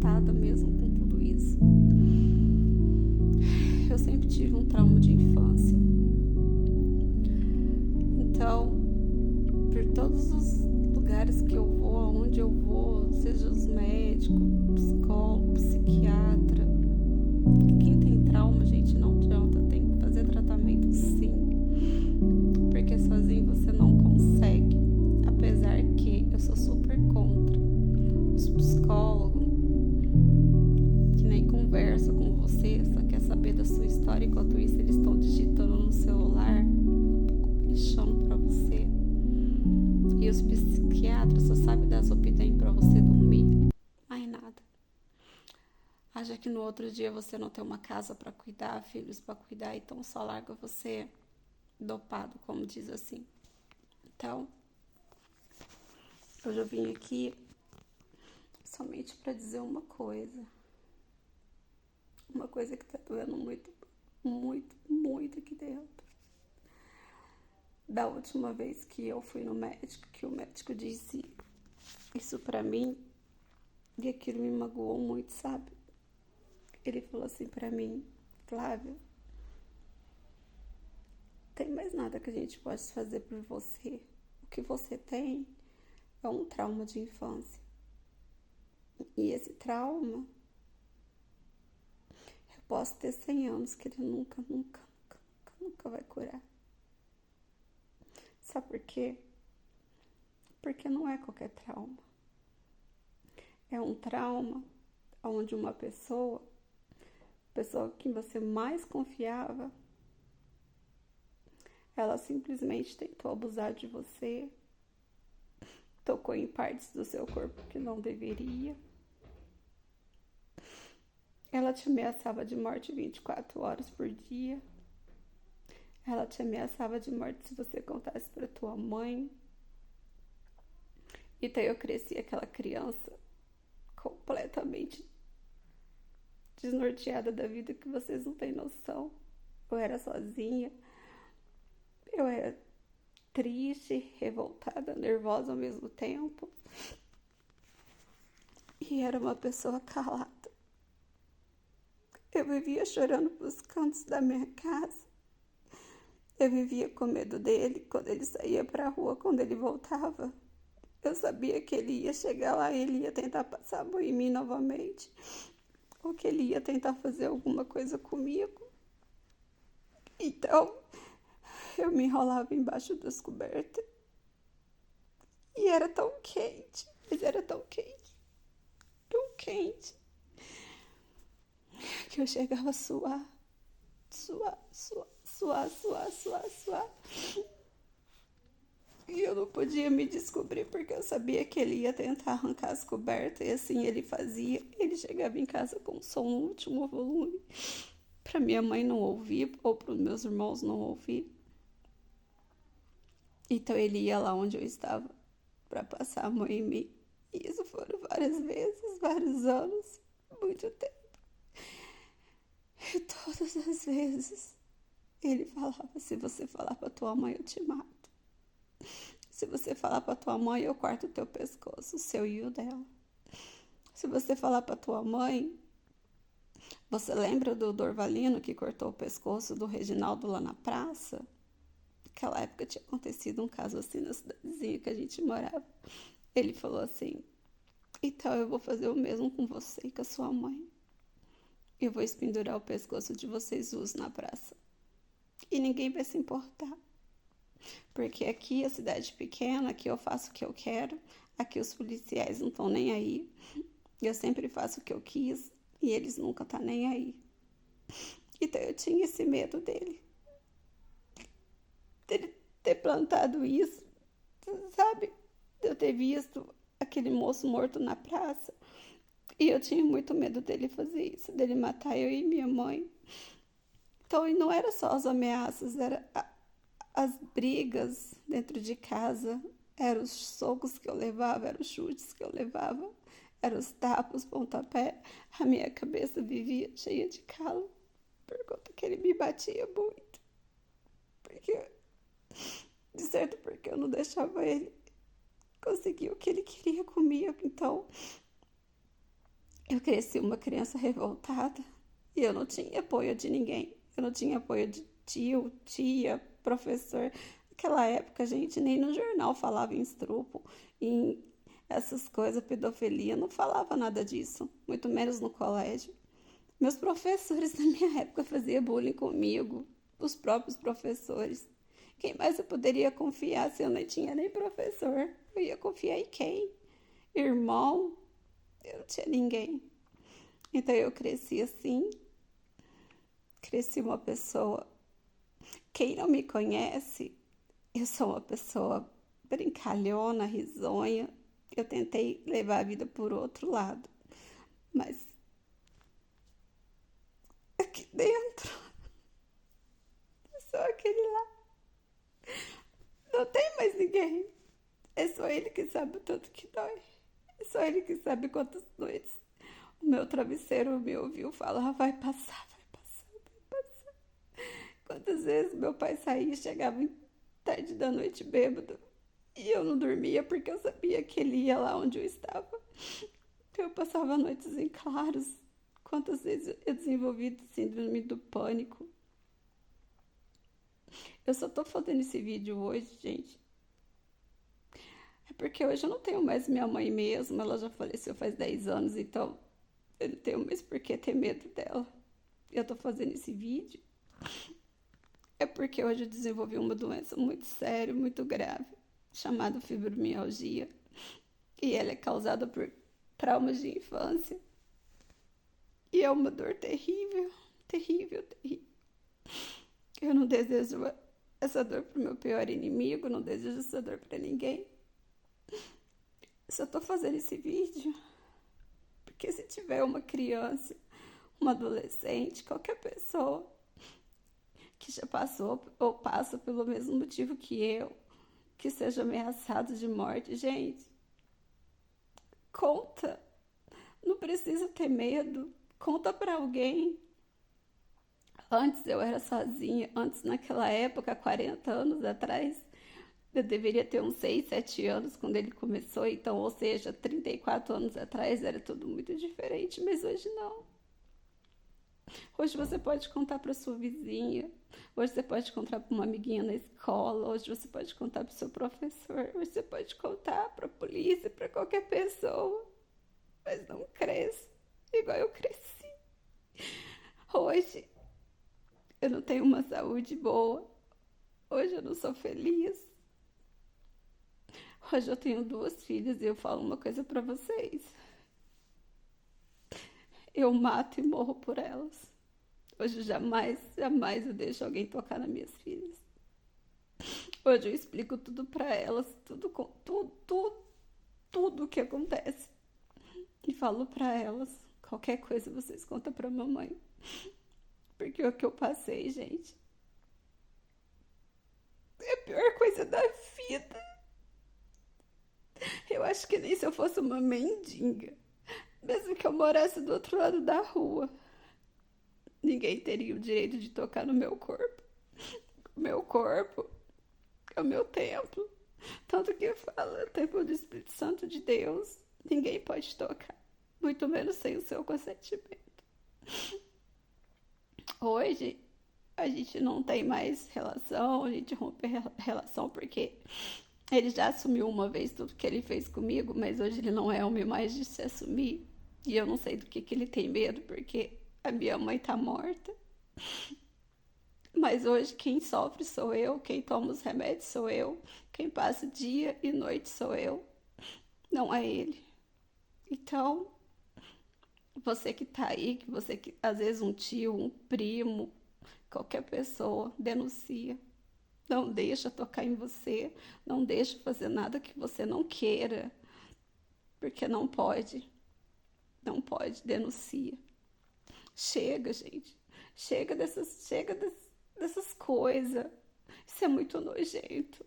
afetada mesmo com tudo isso. Eu sempre tive um trauma de infância. Então, por todos os lugares que eu vou, aonde eu vou, seja os médicos, psicólogo, psiquiatra, quem tem trauma, gente, não adianta, tem que fazer tratamento sim, porque sozinho você não consegue, apesar que eu sou super contra os psicólogos, que nem conversa com você, só quer saber da sua história, enquanto isso eles estão digitando no celular, lixando pra você. E os psiquiatras só sabem dar Zopidem pra você dormir, mais nada. Acha que no outro dia você não tem uma casa pra cuidar, filhos pra cuidar, então só larga você dopado, como diz assim. Então, hoje eu vim aqui somente pra dizer uma coisa que tá doendo muito, muito, muito aqui dentro. Da última vez que eu fui no médico, que o médico disse isso pra mim, e aquilo me magoou muito, sabe? Ele falou assim pra mim: Flávia, tem mais nada que a gente pode fazer por você. O que você tem é um trauma de infância. E esse trauma, eu posso ter 100 anos que ele nunca vai curar. Sabe por quê? Porque não é qualquer trauma. É um trauma onde uma pessoa que você mais confiava, ela simplesmente tentou abusar de você, tocou em partes do seu corpo que não deveria. Ela te ameaçava de morte 24 horas por dia. Ela te ameaçava de morte se você contasse pra tua mãe. Então eu cresci aquela criança completamente desnorteada da vida que vocês não têm noção. Eu era sozinha. Eu era triste, revoltada, nervosa ao mesmo tempo. E era uma pessoa calada. Eu vivia chorando pros cantos da minha casa. Eu vivia com medo dele quando ele saía pra rua, quando ele voltava. Eu sabia que ele ia chegar lá e ele ia tentar passar a mão em mim novamente. Ou que ele ia tentar fazer alguma coisa comigo. Então, eu me enrolava embaixo das cobertas. E era tão quente, mas era tão quente, que eu chegava a suar. E eu não podia me descobrir porque eu sabia que ele ia tentar arrancar as cobertas e assim ele fazia. Ele chegava em casa com o som no último volume pra minha mãe não ouvir ou pros meus irmãos não ouvir. Então ele ia lá onde eu estava pra passar a mão em mim. E isso foram várias vezes, vários anos, muito tempo. E todas as vezes ele falava: se você falar pra tua mãe, eu te mato. Se você falar pra tua mãe, eu corto o teu pescoço, o seu e o dela. Se você falar pra tua mãe... Você lembra do Dorvalino que cortou o pescoço do Reginaldo lá na praça? Naquela época tinha acontecido um caso assim na cidadezinha que a gente morava. Ele falou assim: então eu vou fazer o mesmo com você e com a sua mãe. Eu vou espendurar o pescoço de vocês duas na praça. E ninguém vai se importar. Porque aqui a cidade pequena, aqui eu faço o que eu quero, aqui os policiais não estão nem aí. Eu sempre faço o que eu quis e eles nunca estão nem aí. Então eu tinha esse medo dele ter plantado isso, sabe? Eu ter visto aquele moço morto na praça. E eu tinha muito medo dele fazer isso, dele matar eu e minha mãe. Então, e não era só as ameaças, era as brigas dentro de casa, eram os socos que eu levava, eram os chutes que eu levava, eram os tapas, pontapé. A minha cabeça vivia cheia de calo, por conta que ele me batia muito. Porque, de certo, porque eu não deixava ele conseguir o que ele queria comigo. Então, Eu cresci uma criança revoltada e eu não tinha apoio de ninguém. Eu não tinha apoio de tio, tia, professor. Naquela época, gente, nem no jornal falava em estupro, em essas coisas, pedofilia, não falava nada disso, muito menos no colégio. Meus professores na minha época faziam bullying comigo, os próprios professores. Quem mais eu poderia confiar se eu nem tinha nem professor? Eu ia confiar em quem? Irmão? Eu não tinha ninguém. Então eu cresci assim, cresci uma pessoa. Quem não me conhece, eu sou uma pessoa brincalhona, risonha. Eu tentei levar a vida por outro lado, mas aqui dentro, eu sou aquele lá. Não tem mais ninguém. É só ele que sabe o tanto que dói. É só ele que sabe quantas noites o meu travesseiro me ouviu falar: vai passar, vai passar, vai passar. Quantas vezes meu pai saía e chegava em tarde da noite bêbado e eu não dormia porque eu sabia que ele ia lá onde eu estava. Eu passava noites em claros. Quantas vezes eu desenvolvi síndrome do pânico. Eu só tô fazendo esse vídeo hoje, gente. É porque hoje eu não tenho mais minha mãe mesmo. Ela já faleceu faz 10 anos, então eu não tenho mais por que ter medo dela. Eu tô fazendo esse vídeo. É porque hoje eu desenvolvi uma doença muito séria, muito grave, chamada fibromialgia. E ela é causada por traumas de infância. E é uma dor terrível, terrível, terrível. Eu não desejo essa dor pro meu pior inimigo, não desejo essa dor pra ninguém. Só tô fazendo esse vídeo porque se tiver uma criança, uma adolescente, qualquer pessoa que já passou ou passa pelo mesmo motivo que eu, que seja ameaçado de morte, gente, conta. Não precisa ter medo. Conta pra alguém. Antes eu era sozinha, antes naquela época, 40 anos atrás, eu deveria ter uns 6, 7 anos quando ele começou, então, ou seja, 34 anos atrás era tudo muito diferente, mas hoje não. Hoje você pode contar para sua vizinha, hoje você pode contar para uma amiguinha na escola, hoje você pode contar para o seu professor, hoje você pode contar para a polícia, para qualquer pessoa, mas não cresce igual eu cresci. Hoje eu não tenho uma saúde boa, hoje eu não sou feliz. Hoje eu tenho 2 filhas e eu falo uma coisa pra vocês. Eu mato e morro por elas. Hoje jamais, jamais eu deixo alguém tocar nas minhas filhas. Hoje eu explico tudo pra elas, tudo o que acontece. E falo pra elas, qualquer coisa vocês contam pra mamãe. Porque o que eu passei, gente, é a pior coisa da vida. Eu acho que nem se eu fosse uma mendiga, mesmo que eu morasse do outro lado da rua, ninguém teria o direito de tocar no meu corpo. O meu corpo é o meu templo. Tanto que fala, templo do Espírito Santo de Deus. Ninguém pode tocar, muito menos sem o seu consentimento. Hoje, a gente não tem mais relação, a gente rompe relação porque ele já assumiu uma vez tudo que ele fez comigo, mas hoje ele não é homem mais de se assumir. E eu não sei do que ele tem medo, porque a minha mãe tá morta. Mas hoje quem sofre sou eu, quem toma os remédios sou eu, quem passa dia e noite sou eu, não é ele. Então, você que tá aí, que você que às vezes um tio, um primo, qualquer pessoa denuncia. Não deixa tocar em você, não deixa fazer nada que você não queira, porque não pode, não pode, denuncia. Chega, gente, chega dessas coisas. Isso é muito nojento.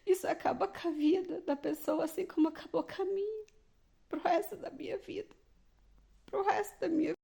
Isso acaba com a vida da pessoa, assim como acabou com a minha, pro resto da minha vida, pro resto da minha